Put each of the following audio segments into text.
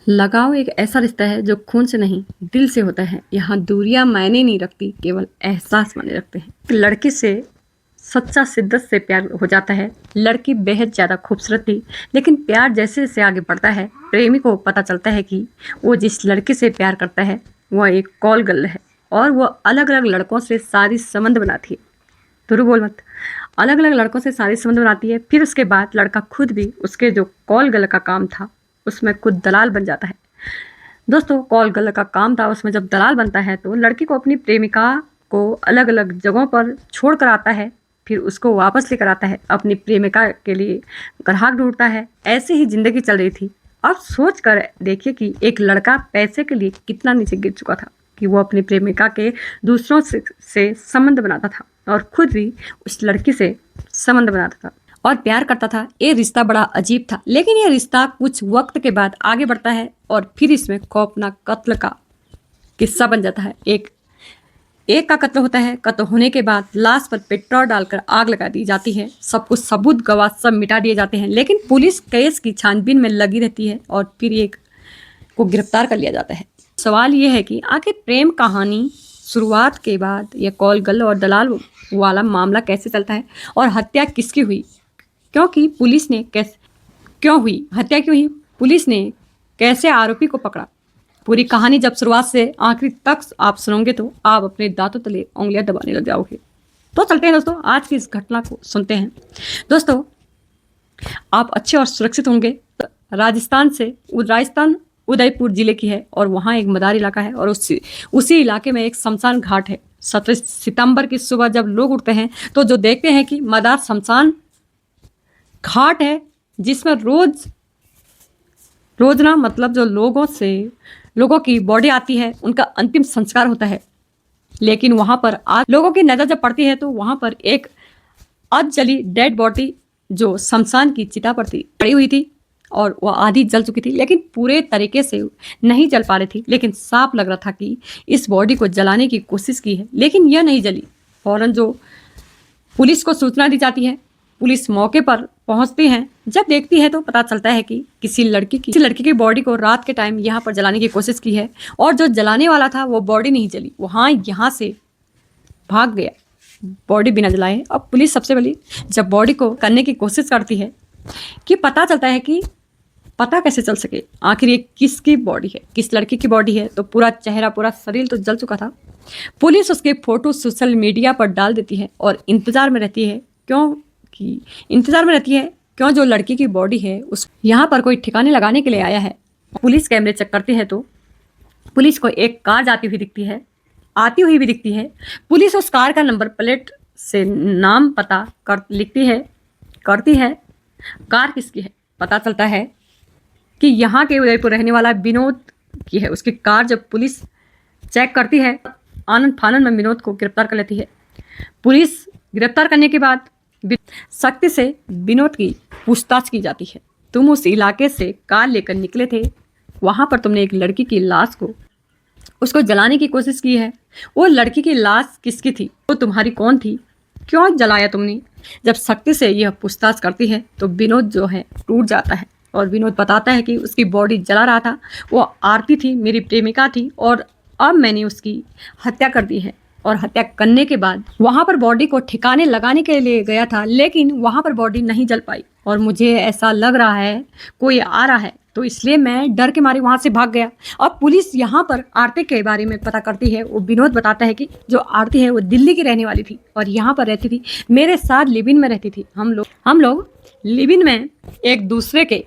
लगाव एक ऐसा रिश्ता है जो खून से नहीं दिल से होता है। यहाँ दूरियां मायने नहीं रखती, केवल एहसास मायने रखते हैं। लड़की से सच्चा शिद्दत से प्यार हो जाता है। लड़की बेहद ज़्यादा खूबसूरत थी, लेकिन प्यार जैसे जैसे आगे बढ़ता है प्रेमी को पता चलता है कि वो जिस लड़की से प्यार करता है वह एक कॉल गर्ल है और वह अलग अलग लड़कों से शादी संबंध बनाती है। तुरु बोल मत। अलग अलग लड़कों से शादी संबंध बनाती है। फिर उसके बाद लड़का खुद भी उसके जो कॉल गर्ल का काम था उसमें खुद दलाल बन जाता है। दोस्तों, कॉल गर्ल का काम था, उसमें जब दलाल बनता है तो लड़की को अपनी प्रेमिका को अलग अलग जगहों पर छोड़ कर आता है, फिर उसको वापस लेकर आता है, अपनी प्रेमिका के लिए ग्राहक ढूंढता है। ऐसे ही जिंदगी चल रही थी। अब सोच कर देखिए कि एक लड़का पैसे के लिए कितना नीचे गिर चुका था कि वो अपनी प्रेमिका के दूसरों से संबंध बनाता था और खुद भी उस लड़की से संबंध बनाता था और प्यार करता था। ये रिश्ता बड़ा अजीब था, लेकिन ये रिश्ता कुछ वक्त के बाद आगे बढ़ता है और फिर इसमें खौफनाक कत्ल का किस्सा बन जाता है। एक का कत्ल होता है। कत्ल होने के बाद लाश पर पेट्रोल डालकर आग लगा दी जाती है। सब कुछ सबूत गवाह सब मिटा दिए जाते हैं, लेकिन पुलिस केस की छानबीन में लगी रहती है और फिर एक को गिरफ्तार कर लिया जाता है। सवाल ये है कि आखिर प्रेम कहानी शुरुआत के बाद ये कॉल गर्ल और दलाल वाला मामला कैसे चलता है और हत्या किसकी हुई, क्योंकि पुलिस ने क्यों हुई हत्या, क्यों हुई, पुलिस ने कैसे आरोपी को पकड़ा। पूरी कहानी जब शुरुआत से आखिरी तक आप सुनोगे तो आप अपने दांतों तले उंगलियां दबाने लग जाओगे। तो चलते हैं दोस्तों, आज की इस घटना को सुनते हैं। दोस्तों, आप अच्छे और सुरक्षित होंगे। राजस्थान उदयपुर जिले की है और वहाँ एक मदार इलाका है और उसी इलाके में एक शमशान घाट है। 17 सितंबर की सुबह जब लोग उठते हैं तो जो देखते हैं कि मदार शमशान घाट है, जिसमें रोज ना मतलब जो लोगों की बॉडी आती है, उनका अंतिम संस्कार होता है। लेकिन वहां पर आज लोगों की नजर जब पड़ती है तो वहां पर एक अध जली डेड बॉडी जो शमशान की चिता पर पड़ी हुई थी और वह आधी जल चुकी थी, लेकिन पूरे तरीके से नहीं जल पा रही थी। लेकिन साफ लग रहा था कि इस बॉडी को जलाने की कोशिश की है, लेकिन यह नहीं जली। फौरन जो पुलिस को सूचना दी जाती है, पुलिस मौके पर पहुंचती है। जब देखती है तो पता चलता है कि किसी लड़की की बॉडी को रात के टाइम यहाँ पर जलाने की कोशिश की है और जो जलाने वाला था वो बॉडी नहीं जली, वहाँ यहाँ से भाग गया बॉडी बिना जलाए। अब पुलिस सबसे पहले जब बॉडी को करने की कोशिश करती है कि पता चलता है कि पता कैसे चल सके आखिर ये किसकी बॉडी है, किस लड़की की बॉडी है। तो पूरा चेहरा पूरा शरीर तो जल चुका था। पुलिस उसके फोटो सोशल मीडिया पर डाल देती है और इंतजार में रहती है क्यों जो लड़की की बॉडी है उस यहाँ पर कोई ठिकाने लगाने के लिए आया है। पुलिस कैमरे चेक करती है तो पुलिस को एक कार आती हुई भी दिखती है। पुलिस उस कार का नंबर प्लेट से नाम पता करती है कार किसकी है। पता चलता है कि यहाँ के उदयपुर रहने वाला विनोद की है। उसकी कार जब पुलिस चेक करती है, आनंद फानंद में विनोद को गिरफ्तार कर लेती है। पुलिस गिरफ्तार करने के बाद सख्ती से विनोद की पूछताछ की जाती है। तुम उस इलाके से कार लेकर निकले थे, वहां पर तुमने एक लड़की की लाश को उसको जलाने की कोशिश की है। वो लड़की की लाश किसकी थी, वो तुम्हारी कौन थी, क्यों जलाया तुमने। जब सख्ती से यह पूछताछ करती है तो विनोद जो है टूट जाता है और विनोद बताता है कि उसकी बॉडी जला रहा था, वो आरती थी, मेरी प्रेमिका थी और अब मैंने उसकी हत्या कर दी है। और हत्या करने के बाद वहां पर बॉडी को ठिकाने लगाने के लिए गया था, लेकिन वहां पर बॉडी नहीं जल पाई और मुझे ऐसा लग रहा है कोई आ रहा है, तो इसलिए मैं डर के मारे वहां से भाग गया। अब पुलिस यहाँ पर आरती के बारे में पता करती है। वो विनोद बताता है कि जो आरती है वो दिल्ली की रहने वाली थी और यहाँ पर रहती थी, मेरे साथ लिव इन में रहती थी। हम लोग लिव इन में एक दूसरे के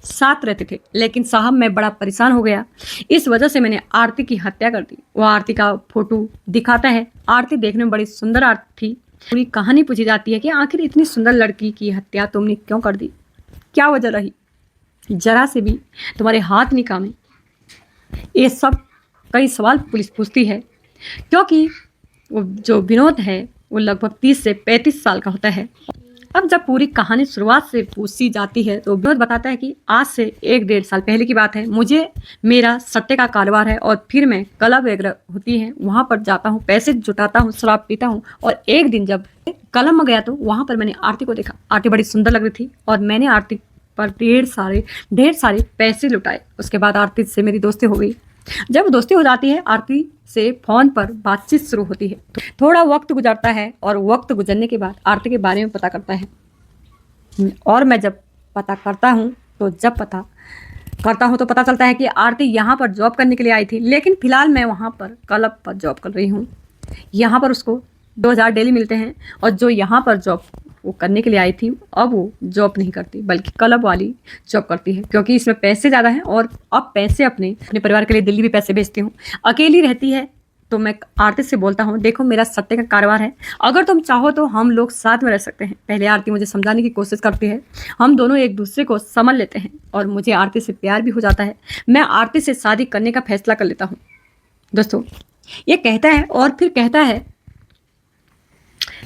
साथ रहते थे, लेकिन साहब मैं बड़ा परेशान हो गया, इस वजह से मैंने आरती की हत्या कर दी। वो आरती का फोटो दिखाता है। आरती देखने में बड़ी सुंदर आरती थी। पूरी कहानी पूछी जाती है कि आखिर इतनी सुंदर लड़की की हत्या तुमने क्यों कर दी, क्या वजह रही, जरा से भी तुम्हारे हाथ नहीं कामे। ये सब कई सवाल पुलिस पूछती है, क्योंकि वो जो विनोद है वो लगभग 30 से 35 साल का होता है। अब जब पूरी कहानी शुरुआत से पूछी जाती है तो विनोद बताता है कि आज से 1-1.5 साल पहले की बात है। मुझे मेरा सट्टे का कारोबार है और फिर मैं क्लब वगैरह होती है वहाँ पर जाता हूँ, पैसे जुटाता हूँ, शराब पीता हूँ। और एक दिन जब क्लब में गया तो वहाँ पर मैंने आरती को देखा। आरती बड़ी सुंदर लग रही थी और मैंने आरती पर ढेर सारे पैसे लुटाए। उसके बाद आरती से मेरी दोस्ती हो गई। जब दोस्ती हो जाती है, आरती से फ़ोन पर बातचीत शुरू होती है। तो थोड़ा वक्त गुजरता है और वक्त गुजरने के बाद आरती के बारे में पता करता है। और मैं जब पता करता हूँ तो पता चलता है कि आरती यहाँ पर जॉब करने के लिए आई थी, लेकिन फ़िलहाल मैं वहाँ पर क्लब पर जॉब कर रही हूँ। यहाँ पर उसको 2000 डेली मिलते हैं, और जो यहाँ पर जॉब वो करने के लिए आई थी, अब वो जॉब नहीं करती बल्कि क्लब वाली जॉब करती है, क्योंकि इसमें पैसे ज़्यादा हैं। और अब पैसे अपने परिवार के लिए दिल्ली भी पैसे भेजती हूँ। अकेली रहती है तो मैं आरती से बोलता हूँ, देखो मेरा सट्टे का कारोबार है, अगर तुम चाहो तो हम लोग साथ में रह सकते हैं। पहले आरती मुझे समझाने की कोशिश करती है, हम दोनों एक दूसरे को समझ लेते हैं और मुझे आरती से प्यार भी हो जाता है। मैं आरती से शादी करने का फैसला कर लेता हूँ। दोस्तों, ये कहता है और फिर कहता है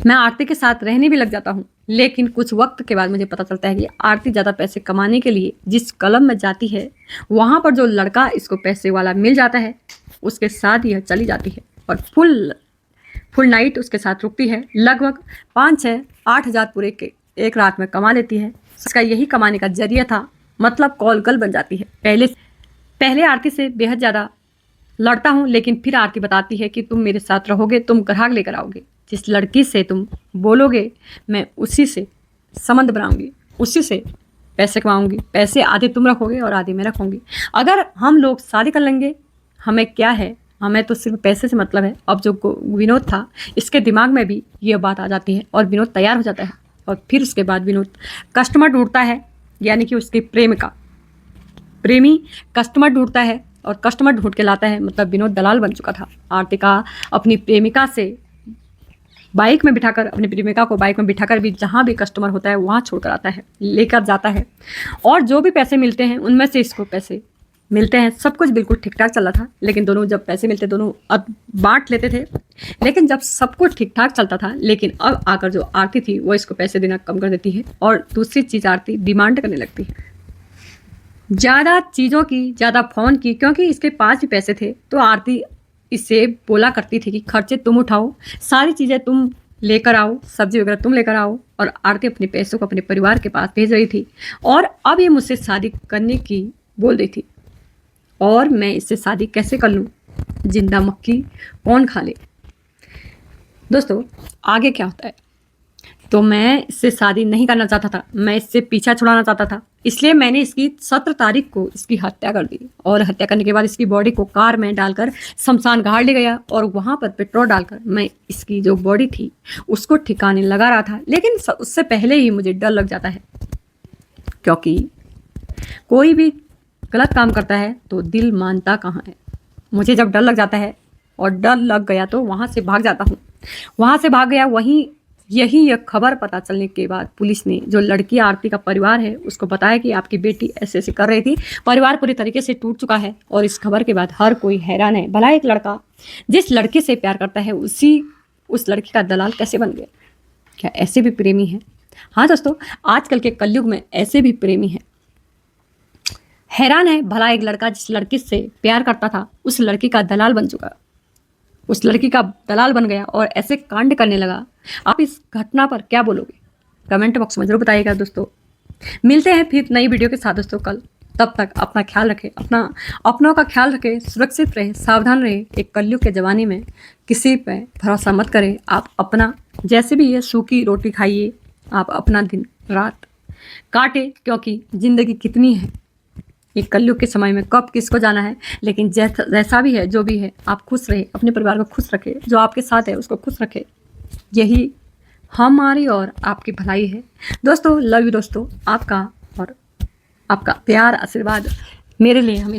मैं आरती के साथ रहने भी लग जाता हूँ। लेकिन कुछ वक्त के बाद मुझे पता चलता है कि आरती ज़्यादा पैसे कमाने के लिए जिस क्लब में जाती है, वहाँ पर जो लड़का इसको पैसे वाला मिल जाता है, उसके साथ यह चली जाती है और फुल नाइट उसके साथ रुकती है। लगभग 5-6-8 हज़ार पूरे के एक रात में कमा लेती है। इसका यही कमाने का जरिया था, मतलब कॉल गर्ल बन जाती है। पहले आरती से बेहद ज़्यादा लड़ता हूँ, लेकिन फिर आरती बताती है कि तुम मेरे साथ रहोगे, तुम ग्राहक लेकर आओगे, जिस लड़की से तुम बोलोगे मैं उसी से संबंध बनाऊंगी, उसी से पैसे कमाऊंगी। पैसे आधे तुम रखोगे और आधे मैं रखूंगी। अगर हम लोग शादी कर लेंगे, हमें क्या है, हमें तो सिर्फ पैसे से मतलब है। अब जो विनोद था, इसके दिमाग में भी ये बात आ जाती है और विनोद तैयार हो जाता है। और फिर उसके बाद विनोद कस्टमर ढूंढता है, यानी कि उसकी प्रेमी कस्टमर ढूंढता है और कस्टमर ढूंढ के लाता है। मतलब विनोद दलाल बन चुका था। आरती का अपनी प्रेमिका से बाइक में बिठाकर, अपनी प्रेमिका को बाइक में बिठाकर भी जहाँ भी कस्टमर होता है वहाँ छोड़कर आता है, लेकर जाता है। और जो भी पैसे मिलते हैं उनमें से इसको पैसे मिलते हैं। सब कुछ बिल्कुल ठीक ठाक चल रहा था, लेकिन दोनों जब पैसे मिलते दोनों अब बांट लेते थे। लेकिन जब सब कुछ ठीक ठाक चलता था, लेकिन अब आकर जो आरती थी वो इसको पैसे देना कम कर देती है। और दूसरी चीज़, आरती डिमांड करने लगती है ज़्यादा चीज़ों की, ज़्यादा फ़ोन की, क्योंकि इसके पास भी पैसे थे। तो आरती इससे बोला करती थी कि खर्चे तुम उठाओ, सारी चीज़ें तुम लेकर आओ, सब्जी वगैरह तुम लेकर आओ। और आरती अपने पैसों को अपने परिवार के पास भेज रही थी और अब ये मुझसे शादी करने की बोल रही थी। और मैं इससे शादी कैसे कर लूँ, जिंदा मक्खी कौन खा ले। दोस्तों, आगे क्या होता है, तो मैं इससे शादी नहीं करना चाहता था, मैं इससे पीछा छुड़ाना चाहता था। इसलिए मैंने इसकी 17 तारीख को इसकी हत्या कर दी। और हत्या करने के बाद इसकी बॉडी को कार में डालकर शमशान घाट ले गया और वहाँ पर पेट्रोल डालकर मैं इसकी जो बॉडी थी उसको ठिकाने लगा रहा था। लेकिन उससे पहले ही मुझे डर लग जाता है, क्योंकि कोई भी गलत काम करता है तो दिल मानता कहाँ है। मुझे जब डर लग जाता है और डर लग गया तो वहाँ से भाग जाता हूँ। वहाँ से भाग गया। यह खबर पता चलने के बाद पुलिस ने, जो लड़की आरती का परिवार है, उसको बताया कि आपकी बेटी ऐसे ऐसे कर रही थी। परिवार पूरी तरीके से टूट चुका है और इस खबर के बाद हर कोई हैरान है। भला एक लड़का जिस लड़की से प्यार करता है उस लड़की का दलाल कैसे बन गया? क्या ऐसे भी प्रेमी हैं? हाँ दोस्तों, आजकल के कलयुग में ऐसे भी प्रेमी हैं। हैरान है, भला एक लड़का जिस लड़की से प्यार करता था उस लड़की का दलाल बन चुका, उस लड़की का दलाल बन गया और ऐसे कांड करने लगा। आप इस घटना पर क्या बोलोगे? कमेंट बॉक्स में जरूर बताइएगा। दोस्तों, मिलते हैं फिर नई वीडियो के साथ दोस्तों कल। तब तक अपना ख्याल रखें, अपनों का ख्याल रखें, सुरक्षित रहे, सावधान रहे। एक कलयुग के ज़माने में किसी पे भरोसा मत करें। आप अपना जैसे भी ये सूखी रोटी खाइए, आप अपना दिन रात काटे, क्योंकि ज़िंदगी कितनी है। एक कलयुग के समय में कब किसको जाना है। लेकिन जैसा भी है, जो भी है, आप खुश रहे, अपने परिवार को खुश रखें, जो आपके साथ है उसको खुश रखें। यही हमारी और आपकी भलाई है। दोस्तों, लव यू दोस्तों। आपका और आपका प्यार, आशीर्वाद मेरे लिए हमेशा